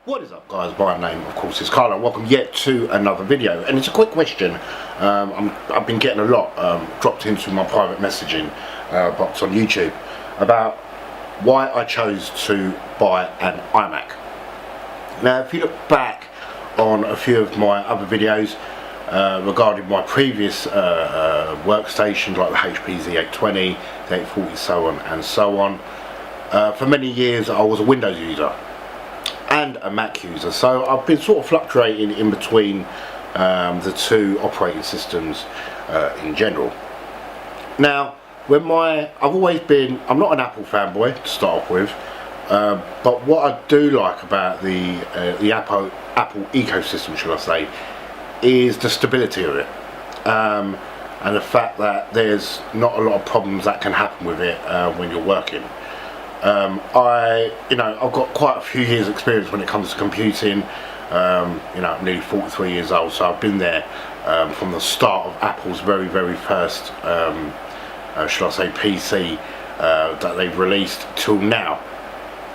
What is up, guys? My name of course is Carl and welcome yet to another video, and it's a quick question. I've been getting a lot dropped into my private messaging box on YouTube about why I chose to buy an Imac. Now if you look back on a few of my other videos regarding my previous workstations like the HP Z820, the 840, so on and so on, for many years I was a Windows user and a Mac user, so I've been sort of fluctuating in between the two operating systems in general. Now I'm not an Apple fanboy to start off with, but what I do like about the Apple ecosystem, should I say, is the stability of it, and the fact that there's not a lot of problems that can happen with it when you're working. I've got quite a few years experience when it comes to computing. I'm nearly 43 years old, so I've been there from the start of Apple's very first should I say PC that they've released till now,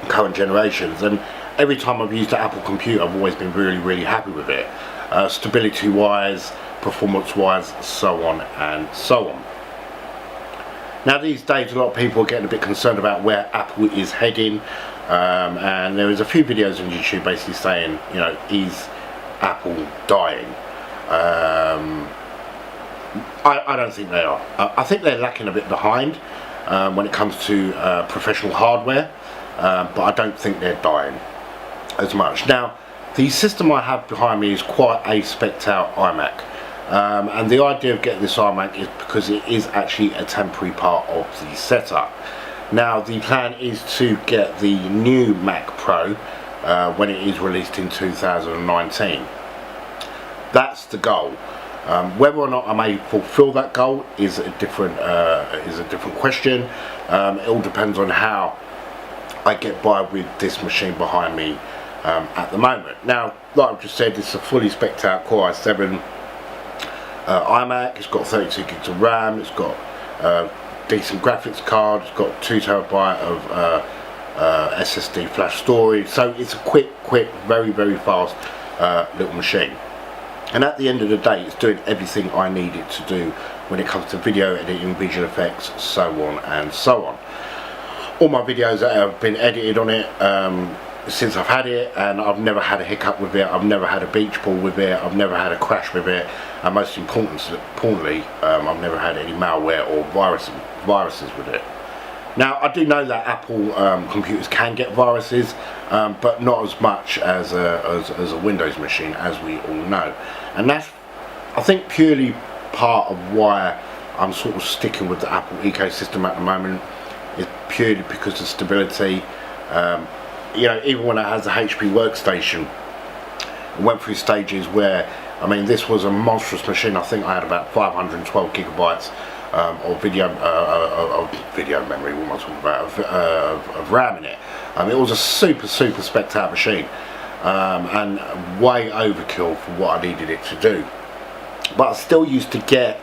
current generations, and every time I've used an Apple computer I've always been really happy with it, stability wise, performance wise, so on and so on. Now these days a lot of people are getting a bit concerned about where Apple is heading, and there is a few videos on YouTube basically saying, is Apple dying? I don't think they are. I think they're lacking a bit behind when it comes to professional hardware, but I don't think they're dying as much. Now the system I have behind me is quite a spec'd out iMac. And the idea of getting this iMac is because it is actually a temporary part of the setup. Now the plan is to get the new Mac Pro when it is released in 2019. That's the goal. Whether or not I may fulfill that goal is a different question. It all depends on how I get by with this machine behind me at the moment. Now, like I've just said, it's a fully spec'd out Core i7 iMac. It's got 32 gigs of RAM, it's got decent graphics card, it's got 2 TB of SSD flash storage, so it's a quick, very fast little machine. And at the end of the day, it's doing everything I need it to do when it comes to video editing, visual effects, so on and so on. All my videos that have been edited on it since I've had it, and I've never had a hiccup with it, I've never had a beach ball with it, I've never had a crash with it, and most importantly, I've never had any malware or viruses with it. Now I do know that Apple computers can get viruses, but not as much as a Windows machine, as we all know, and that's, I think, purely part of why I'm sort of sticking with the Apple ecosystem at the moment. Is purely because of stability. Even when I had the HP workstation, it went through stages where, this was a monstrous machine. I think I had about 512 gigabytes of video memory, what am I talking about, of RAM in it. It was a super spec'd out machine, and way overkill for what I needed it to do. But I still used to get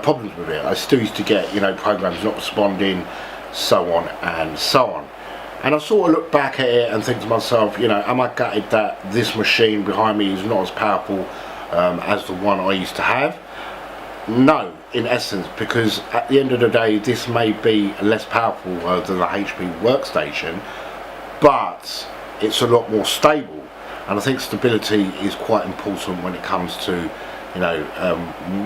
problems with it. I still used to get, programs not responding, so on and so on. And I sort of look back at it and think to myself, am I gutted that this machine behind me is not as powerful as the one I used to have? No, in essence, because at the end of the day, this may be less powerful than the HP workstation, but it's a lot more stable. And I think stability is quite important when it comes to,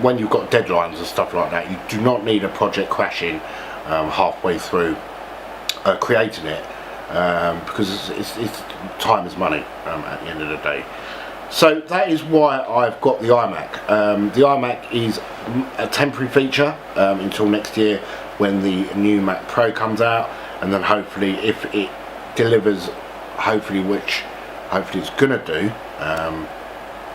when you've got deadlines and stuff like that. You do not need a project crashing halfway through creating it. Because it's time is money at the end of the day. So that is why I've got the iMac. The iMac is a temporary feature until next year when the new Mac Pro comes out, and then hopefully, if it delivers, which hopefully it's gonna do,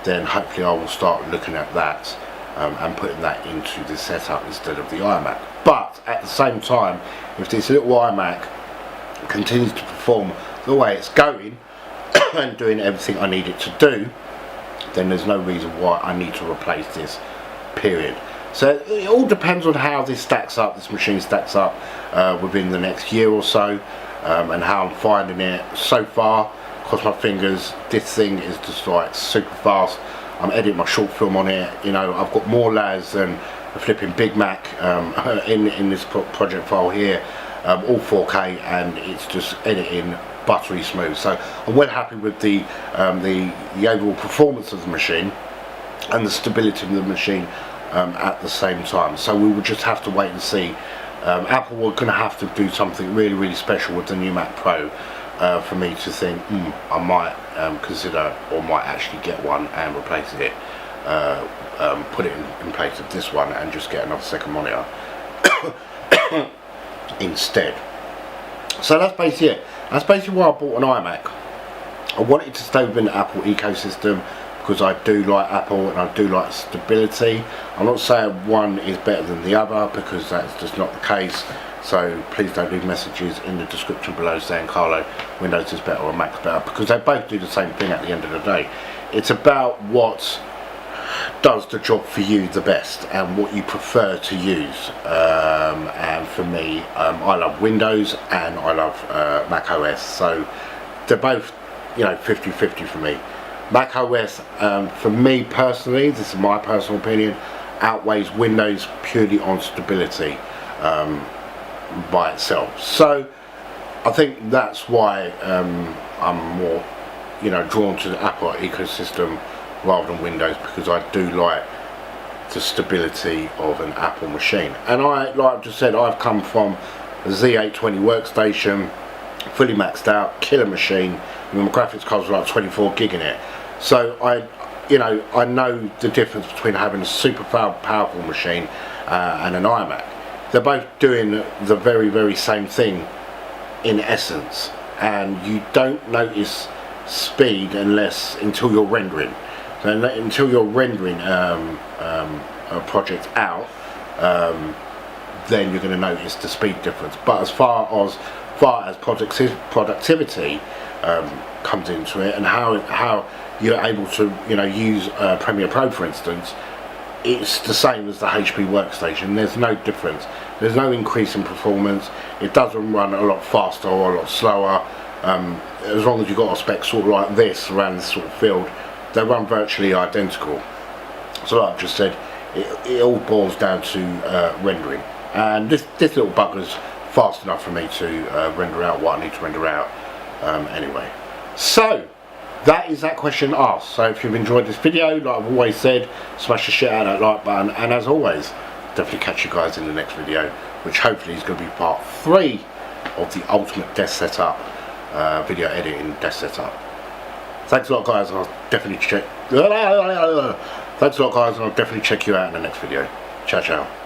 then hopefully I will start looking at that and putting that into the setup instead of the iMac. But at the same time, if this little iMac continues to perform the way it's going and doing everything I need it to do, then there's no reason why I need to replace this, period. So it all depends on how this machine stacks up within the next year or so, and how I'm finding it so far. cross my fingers. This thing is just like super fast. I'm editing my short film on it. You know, I've got more layers than a flipping Big Mac in this project file here, all 4K, and it's just editing buttery smooth. So I'm well happy with the overall performance of the machine and the stability of the machine at the same time. So we will just have to wait and see. Apple were going to have to do something really special with the new Mac Pro for me to think I might consider, or might actually get one and replace it, put it in place of this one and just get another second monitor instead. So that's basically it. That's basically why I bought an iMac. I wanted to stay within the Apple ecosystem because I do like Apple and I do like stability. I'm not saying one is better than the other, because that's just not the case. So please don't leave messages in the description below saying, Carlo, Windows is better or Mac's better, because they both do the same thing at the end of the day. It's about what does the job for you the best and what you prefer to use. And for me, I love Windows and I love Mac OS. So they're both, you know, 50-50 for me. Mac OS, for me personally, this is my personal opinion, outweighs Windows purely on stability by itself. So I think that's why I'm more, you know, drawn to the Apple ecosystem rather than Windows, because I do like the stability of an Apple machine. And like I've just said, I've come from a Z820 workstation, fully maxed out, killer machine. I mean, my graphics cards were like 24 gig in it. So I know the difference between having a super powerful machine and an iMac. They're both doing the very same thing in essence, and you don't notice speed until you're rendering. So until you're rendering a project out, then you're going to notice the speed difference. But as far as productivity comes into it, and how you're able to, you know, use Premiere Pro, for instance, it's the same as the HP workstation. There's no difference. There's no increase in performance. It doesn't run a lot faster or a lot slower. As long as you've got a spec sort of like this around this sort of field, they run virtually identical. So like I've just said, it all boils down to rendering. And this little bugger's fast enough for me to render out what I need to render out anyway. So that is that question asked. So if you've enjoyed this video, like I've always said, smash the shit out of that like button, and as always, definitely catch you guys in the next video, which hopefully is going to be part 3 of the ultimate desk setup, video editing desk setup. Thanks a lot, guys, and I'll definitely check. Thanks a lot, guys, and I'll definitely check you out in the next video. Ciao.